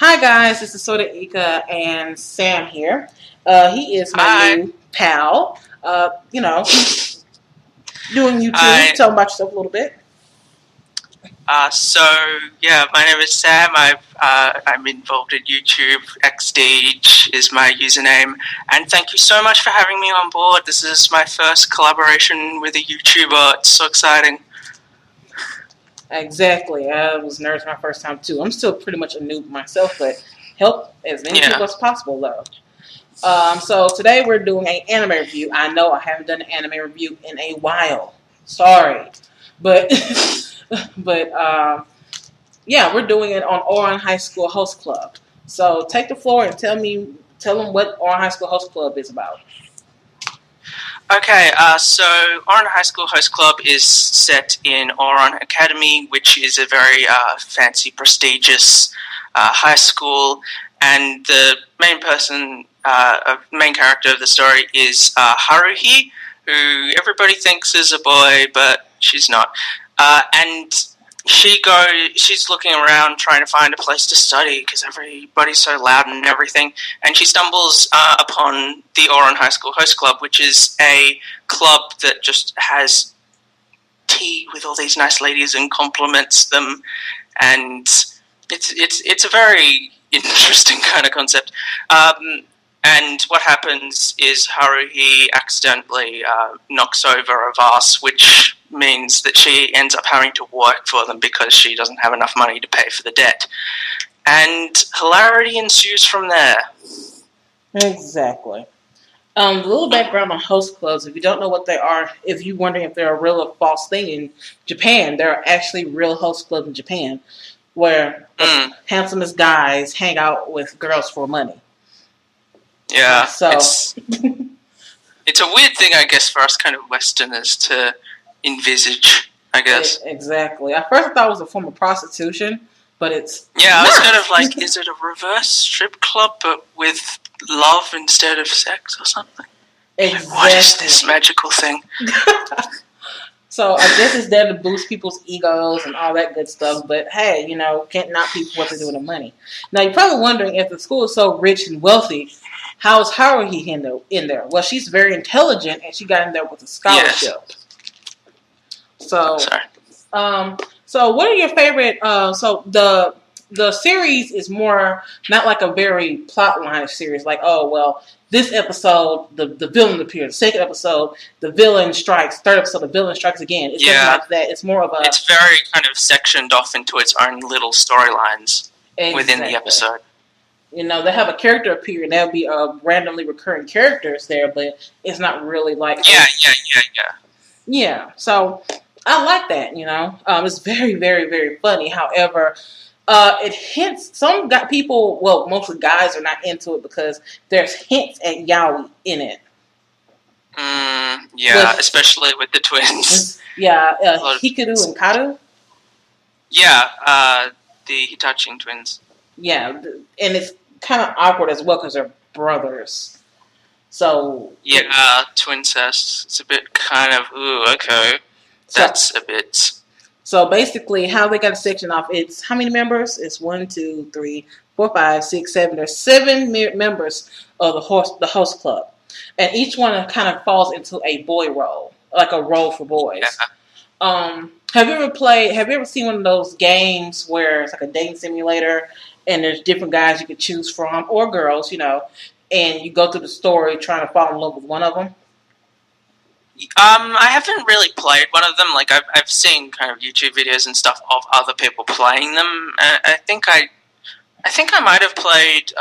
Hi guys, this is TheSoreIka and Sam here. He is my Hi. new pal. Doing YouTube. Hi. Tell him about yourself a little bit. My name is Sam. I'm involved in YouTube. xdeedge is my username, and thank you so much for having me on board. This is my first collaboration with a YouTuber. It's so exciting. Exactly. I was nervous my first time too. I'm still pretty much a noob myself, but help as many people as possible though. So today we're doing an anime review. I know I haven't done an anime review in a while. Sorry, but yeah, we're doing it on Ouran High School Host Club. So take the floor and tell them what Ouran High School Host Club is about. Okay, so Ouran High School Host Club is set in Ouran Academy, which is a very fancy, prestigious high school, and the main main character of the story is Haruhi, who everybody thinks is a boy, but she's not. And she's looking around trying to find a place to study because everybody's so loud and everything, and she stumbles upon the Ouran High School Host Club, which is a club that just has tea with all these nice ladies and compliments them, and it's a very interesting kind of concept. And what happens is Haruhi accidentally knocks over a vase, which means that she ends up having to work for them because she doesn't have enough money to pay for the debt. And hilarity ensues from there. Exactly. A little background on host clubs. If you don't know what they are, if you're wondering if they're a real or false thing in Japan, there are actually real host clubs in Japan where the handsomest guys hang out with girls for money. Yeah, so it's a weird thing, I guess, for us kind of Westerners to envisage, I guess. Exactly. At first I thought it was a form of prostitution, but it's I was kind of like, is it a reverse strip club but with love instead of sex or something? Exactly. What is this magical thing? So I guess it's there to boost people's egos and all that good stuff. But hey, can't knock people what they do with their money. Now you're probably wondering, if the school is so rich and wealthy, how is Haruhi in there? Well, she's very intelligent and she got in there with a scholarship. Yes. So, so what are your favorite? So the series is more not like a very plot line series. Like, oh well, this episode the villain appears. Second episode, the villain strikes. Third episode, the villain strikes again. It's nothing like that. It's more of a. It's very kind of sectioned off into its own little storylines within the episode. They have a character appear, and there'll be randomly recurring characters there, but it's not really like. Yeah. So I like that. It's very, very, very funny. However, it hints. People, well, mostly guys, are not into it because there's hints at yaoi in it. Especially with the twins. Hikaru and Karu. Yeah, the Hitachi twins. Yeah, and it's kind of awkward as well because they're brothers. So twin incest. It's a bit kind of okay. That's a bit. So basically, how they got a section off? It's how many members? It's 1, 2, 3, 4, 5, 6, 7. There's 7 members of the host club, and each one kind of falls into a boy role, like a role for boys. Yeah. Have you ever seen one of those games where it's like a dating simulator, and there's different guys you could choose from, or girls, and you go through the story trying to fall in love with one of them? I haven't really played one of them. Like I've seen kind of YouTube videos and stuff of other people playing them. I think I might have played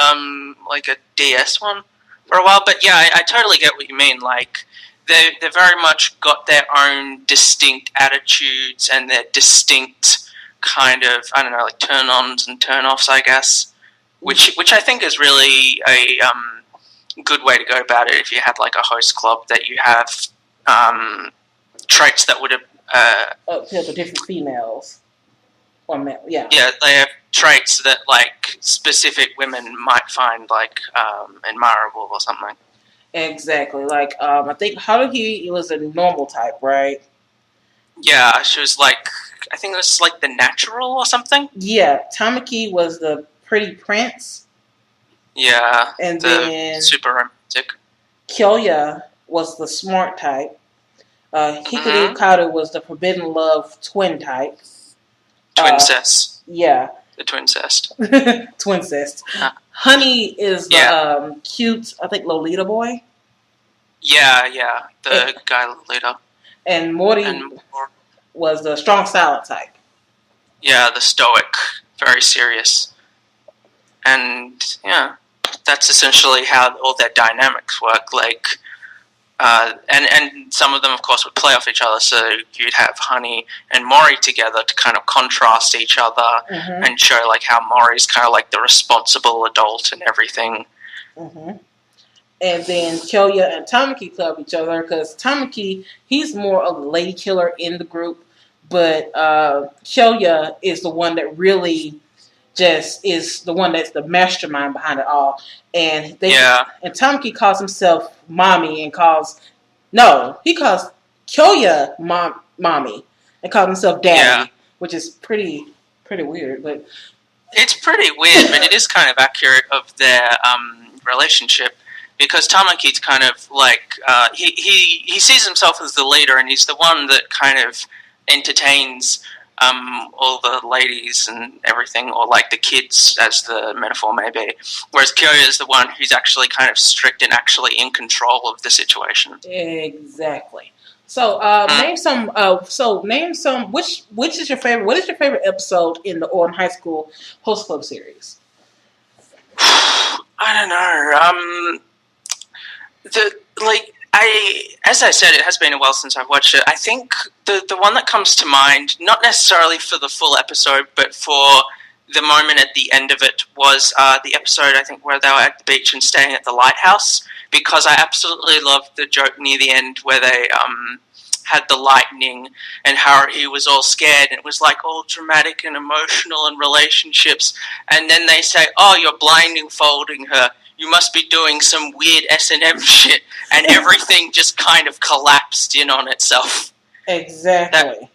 like a DS one for a while. But yeah, I totally get what you mean. Like they very much got their own distinct attitudes and their distinct kind of, I don't know, like turn-ons and turn-offs, I guess. Which I think is really a good way to go about it. If you had like a host club that you have traits that would appeal to different females or male. Yeah, they have traits that like specific women might find like admirable or something. Exactly. Like I think Haruhi was a normal type, right? Yeah, she was like, I think it was like the natural or something. Yeah, Tamaki was the Pretty Prince. Yeah, And the then super romantic. Kyoya was the smart type. Hikaru Mm-hmm. Kato was the forbidden love twin type. Twincest. Yeah. The twincest. Twincest. Honey is the cute, I think, Lolita boy. Yeah. The guy Lolita. And Mori was the strong silent type. Yeah, the stoic, very serious. And yeah, that's essentially how all their dynamics work. Like, and some of them, of course, would play off each other. So you'd have Honey and Mori together to kind of contrast each other and show like how Mori's kind of like the responsible adult and everything. Mm-hmm. And then Kyoya and Tamaki club each other because Tamaki, he's more of the lady killer in the group, but Kyoya is the one that really just is the one that's the mastermind behind it all. And and Tamaki calls himself mommy and he calls Kyoya mommy and calls himself daddy, which is pretty weird, but it's pretty weird, but it is kind of accurate of their relationship. Because Tamaki's kind of like he sees himself as the leader, and he's the one that kind of entertains all the ladies and everything, or like the kids, as the metaphor may be. Whereas Kyoya is the one who's actually kind of strict and actually in control of the situation. Exactly. So name some. Which is your favorite? What is your favorite episode in the Ouran High School Host Club series? I don't know. As I said, it has been a while since I've watched it. I think the one that comes to mind, not necessarily for the full episode, but for the moment at the end of it, was the episode, I think, where they were at the beach and staying at the lighthouse, because I absolutely loved the joke near the end where they had the lightning and how he was all scared, and it was like all dramatic and emotional and relationships, and then they say, oh, you're blindfolding her. You must be doing some weird S&M shit, and everything just kind of collapsed in on itself. Exactly.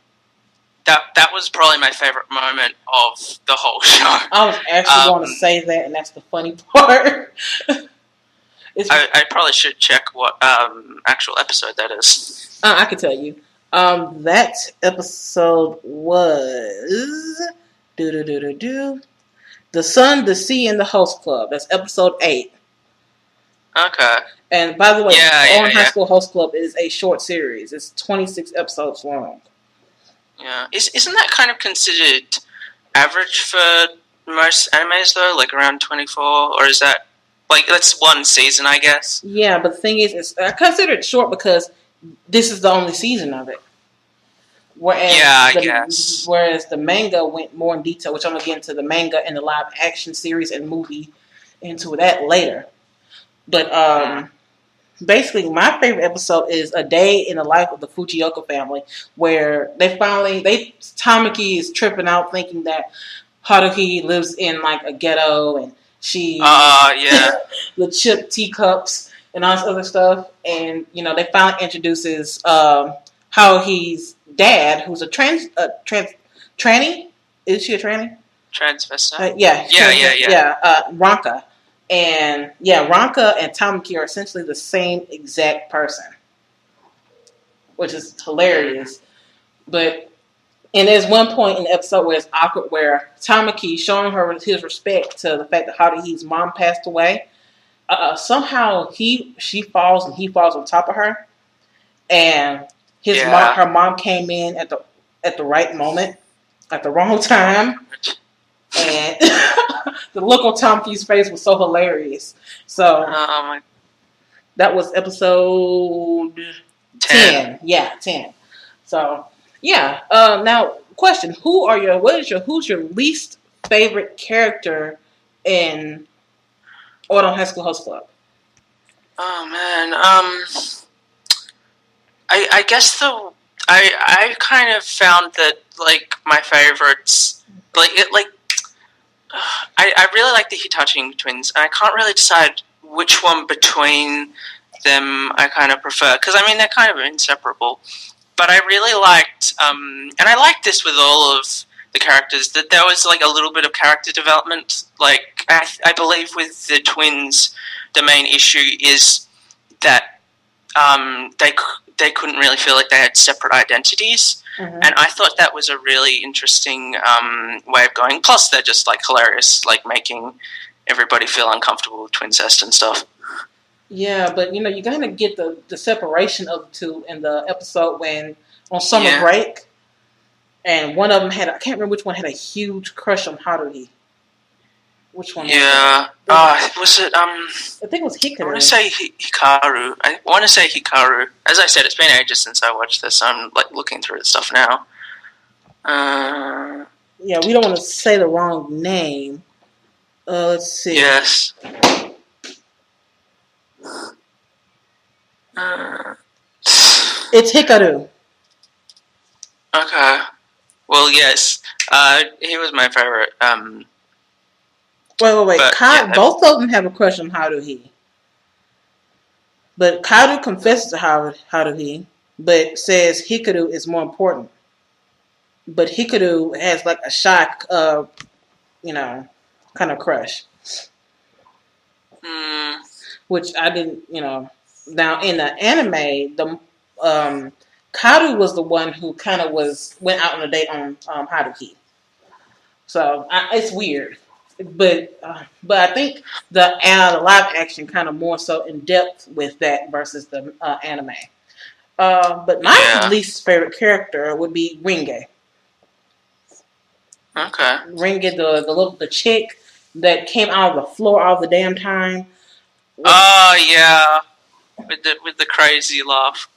That was probably my favorite moment of the whole show. I was actually going to say that, and that's the funny part. I probably should check what actual episode that is. I can tell you. That episode was The Sun, the Sea, and the Host Club. That's episode 8. Okay. And by the way, Ouran High School Host Club is a short series. It's 26 episodes long. Yeah. Isn't that kind of considered average for most animes, though? Like around 24? Or is that, like, that's one season, I guess? Yeah, but the thing is, I consider it short because this is the only season of it. Whereas the manga went more in detail, which I'm going to get into the manga and the live action series and movie into that later. But basically, my favorite episode is A Day in the Life of the Fujioka family, where Tamaki is tripping out thinking that Haruhi lives in like a ghetto and she the chipped teacups and all this other stuff, and they finally introduces Haruhi's dad, who's a tranny. Is she a tranny? Transvestite. Ranka. And Ranka and Tamaki are essentially the same exact person, which is hilarious. And there's one point in the episode where it's awkward, where Tamaki showing her his respect to the fact that Haruhi's mom passed away. Somehow she falls and he falls on top of her, and her mom came in at the right moment, at the wrong time. And the look on Tamaki's face was so hilarious. So that was episode 10. Yeah, 10. So now question: who's your least favorite character in Ouran High School Host Club? Oh man, I guess I kind of found that like my favorites I really like the Hitachi twins, and I can't really decide which one between them I kind of prefer, because I mean they're kind of inseparable. But I really liked, and I liked this with all of the characters, that there was like a little bit of character development. Like I believe with the twins, the main issue is that they couldn't really feel like they had separate identities, and I thought that was a really interesting way of going. Plus, they're just like hilarious, like making everybody feel uncomfortable with twincest and stuff. Yeah, but you kind of get the separation of the two in the episode when on summer break, and one of them I can't remember which one had a huge crush on Haruhi. Which one? Yeah. Was it? I think it was Hikaru. I want to say Hikaru. I want to say Hikaru. As I said, it's been ages since I watched this. I'm like looking through the stuff now. Yeah, we don't want to say the wrong name. Let's see. Yes. It's Hikaru. Okay. Well, yes. He was my favorite. Wait. Both of them have a crush on Haruhi. But Karu confesses to Haruhi, but says Hikaru is more important. But Hikaru has like a shy, kind of crush. Which I didn't, Now in the anime, the Karu was the one who kind of went out on a date on Haruhi. So it's weird. But I think the live action kind of more so in depth with that versus the anime. But my least favorite character would be Ringe. Okay. Ringe, the chick that came out of the floor all the damn time. Oh yeah, with the crazy laugh.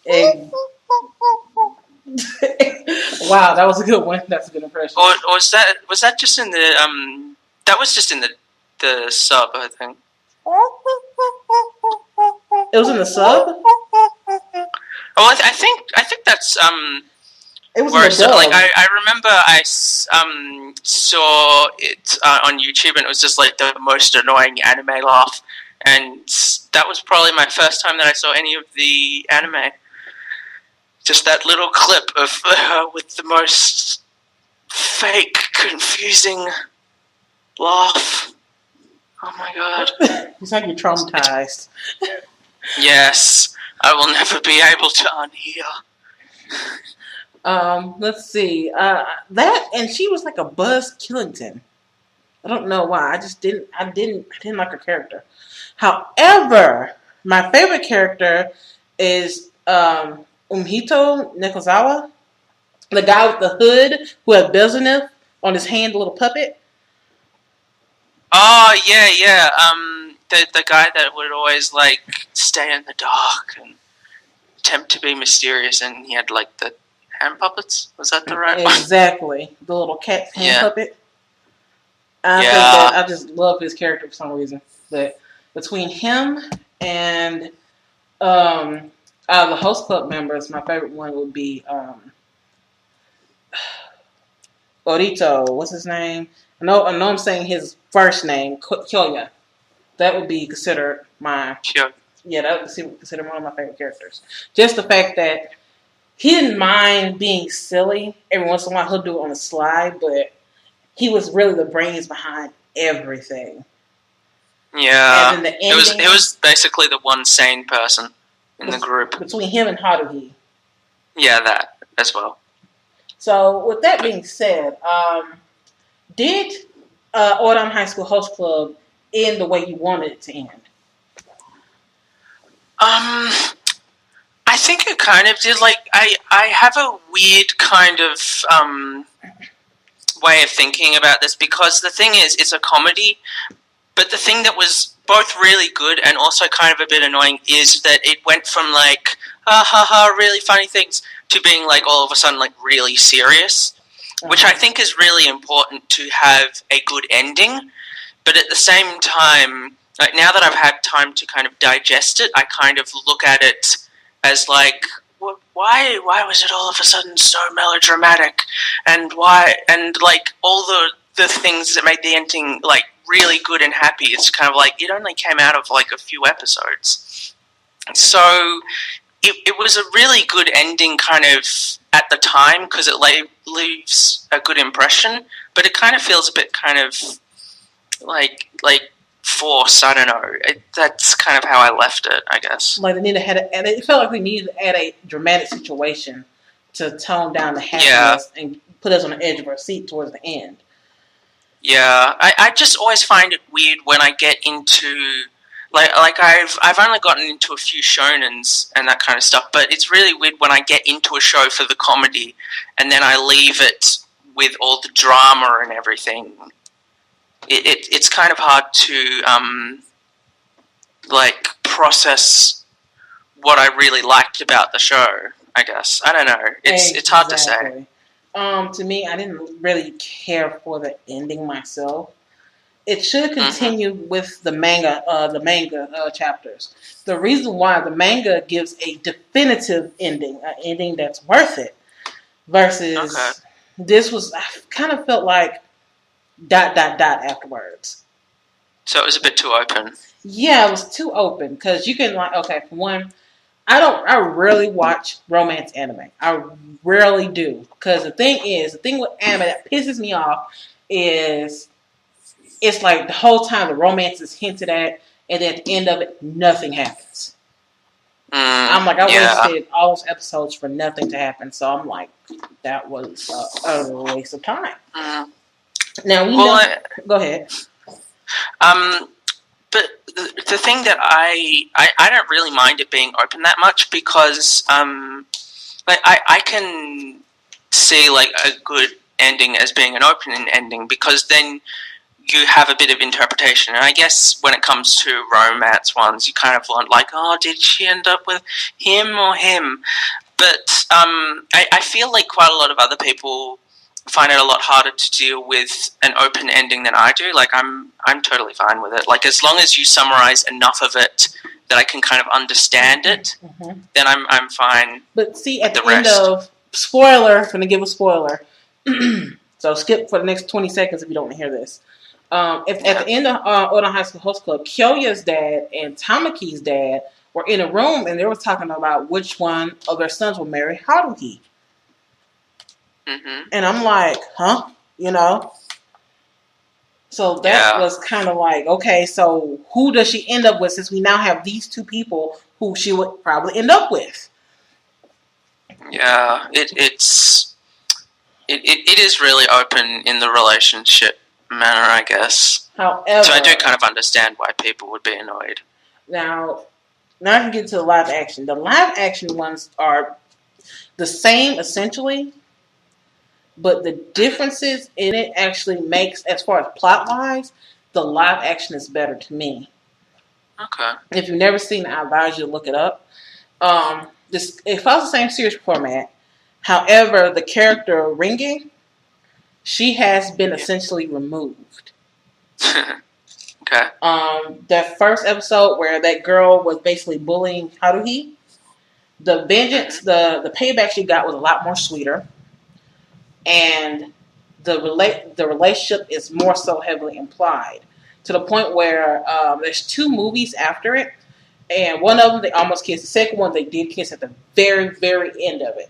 Wow, that was a good one. That's a good impression. Or was that just in the That was just in the sub, I think. It was in the sub? Oh, I think that's it was where in the dub. Like I remember I saw it on YouTube, and it was just like the most annoying anime laugh, and that was probably my first time that I saw any of the anime. Just that little clip of with the most fake, confusing laugh. Oh my god. It's like you're traumatized. Yes. I will never be able to unheal. Let's see. That and she was like a Buzz Killington. I don't know why. I didn't like her character. However, my favorite character is Umhito Nekozawa. The guy with the hood who had Belzunif on his hand, the little puppet. Oh, yeah. The guy that would always, like, stay in the dark and attempt to be mysterious, and he had, like, the hand puppets? Was that the right one? Exactly. The little cat hand puppet. I just love his character for some reason. But between him and the host club members, my favorite one would be Orito. What's his name? I know I'm saying his first name, Kyoya. That would be considered that would be considered one of my favorite characters. Just the fact that he didn't mind being silly. Every once in a while he'll do it on the slide, but he was really the brains behind everything. Yeah. And then the ending, it was basically the one sane person in the group. Between him and Haruhi. Yeah, that as well. So, with that being said, did Ouran High School Host Club end the way you wanted it to end? I think it kind of did. Like, I have a weird kind of way of thinking about this, because the thing is, it's a comedy, but the thing that was both really good and also kind of a bit annoying is that it went from like, really funny things, to being like all of a sudden like really serious, which I think is really important to have a good ending. But at the same time, like now that I've had time to kind of digest it, I kind of look at it as like, why was it all of a sudden so melodramatic, and why, and like all the things that made the ending like really good and happy, it's kind of like it only came out of like a few episodes. So it was a really good ending kind of at the time because it leaves a good impression, but it kind of feels a bit kind of like forced. I don't know. That's kind of how I left it, I guess. Like they needed and it felt like we needed to add a dramatic situation to tone down the happiness and put us on the edge of our seat towards the end. Yeah, I just always find it weird when I get into like I've only gotten into a few shonens and that kind of stuff, but it's really weird when I get into a show for the comedy and then I leave it with all the drama and everything. It's kind of hard to like process what I really liked about the show, I guess. I don't know. It's hard to say. To me, I didn't really care for the ending myself. It should continue with the manga chapters. The reason why the manga gives a definitive ending, an ending that's worth it, versus this was, I kind of felt like ... afterwards. So it was a bit too open. Yeah, it was too open because you can for one, I rarely watch romance anime. I rarely do because the thing with anime that pisses me off is it's like the whole time the romance is hinted at, and then at the end of it, nothing happens. I'm like, I wasted all those episodes for nothing to happen. So I'm like, that was a waste of time. Now go ahead. But the thing that I don't really mind it being open that much because I can see like a good ending as being an open ending because then you have a bit of interpretation. And I guess when it comes to romance ones, you kind of want like, oh, did she end up with him or him? But I feel like quite a lot of other people find it a lot harder to deal with an open ending than I do. Like I'm totally fine with it. Like as long as you summarize enough of it that I can kind of understand it, then I'm fine. But see, at the end of spoiler, I'm gonna give a spoiler. So skip for the next 20 seconds if you don't want to hear this. At the end of Ouran High School Host Club, Kyoya's dad and Tamaki's dad were in a room and they were talking about which one of their sons will marry Haruhi. And I'm like, huh? You know? So that was kind of like, okay, so who does she end up with since we now have these two people who she would probably end up with? Yeah, it is really open in the relationship manner, I guess. However, so I do kind of understand why people would be annoyed. Now I can get to the live action. The live action ones are the same essentially, but the differences in it actually makes, as far as plot-wise, the live action is better to me. Okay. If you've never seen it, I advise you to look it up. It follows the same series format. However, the character Ringi, she has been essentially removed. Okay. The first episode where that girl was basically bullying Haruhi, the vengeance, the payback she got was a lot more sweeter. And the relationship is more so heavily implied to the point where there's two movies after it, and one of them they almost kissed. The second one they did kiss at the very, very end of it.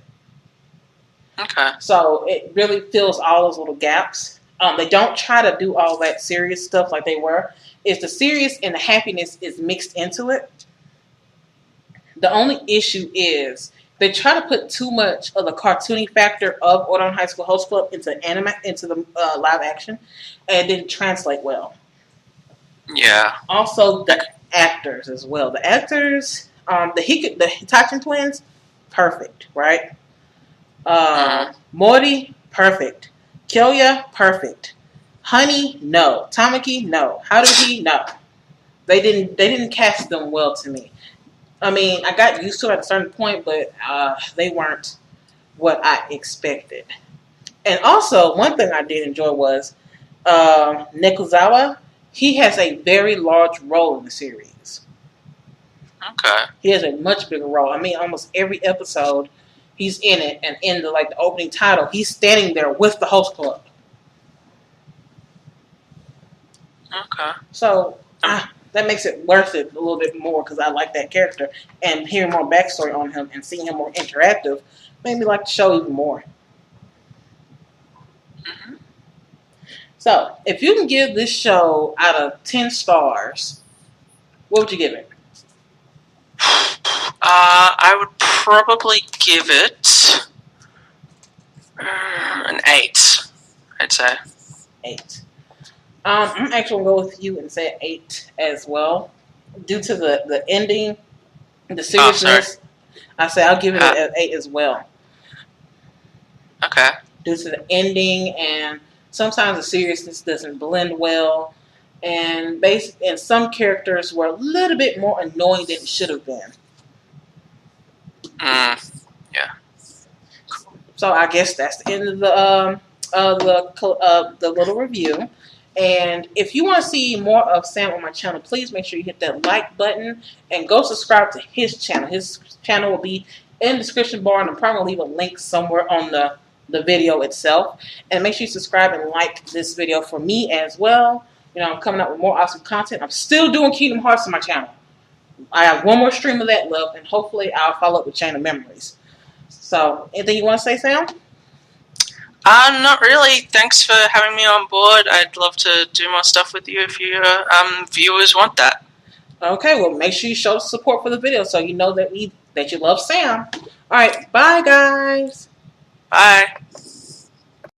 Okay. So it really fills all those little gaps. They don't try to do all that serious stuff like they were. It's the serious and the happiness is mixed into it. The only issue is they try to put too much of the cartoony factor of Ouran High School Host Club into the live action, and it didn't translate well. Yeah. Also, the actors as well. The actors, the Hitachi twins, perfect, right? Mori, perfect. Kyoya, perfect. Honey, no. Tamaki, no. Haruhi, no. They didn't cast them well to me. I mean, I got used to it at a certain point, but they weren't what I expected. And also, one thing I did enjoy was Nekuzawa. He has a very large role in the series. Okay. He has a much bigger role. I mean, almost every episode, he's in it, and in the opening title, he's standing there with the host club. Okay. So that makes it worth it a little bit more because I like that character, and hearing more backstory on him and seeing him more interactive made me like the show even more. Mhm. So, if you can give this show out of 10 stars, what would you give it? I would probably give it an 8. I'd say 8. I'm actually going to go with you and say 8 as well. Due to the ending, the seriousness, I say I'll give it an 8 as well. Okay. Due to the ending, and sometimes the seriousness doesn't blend well, and some characters were a little bit more annoying than it should have been. Yeah. So I guess that's the end of the little review. And if you want to see more of Sam on my channel, please make sure you hit that like button and go subscribe to his channel. His channel will be in the description bar, and I'm probably going to leave a link somewhere on the video itself. And make sure you subscribe and like this video for me as well. You know, I'm coming out with more awesome content. I'm still doing Kingdom Hearts on my channel. I have one more stream of that left, and hopefully I'll follow up with Chain of Memories. So, anything you want to say, Sam? Not really. Thanks for having me on board. I'd love to do more stuff with you if you viewers want that. Okay, well, make sure you show support for the video so you know that you love Sam. All right, bye, guys. Bye.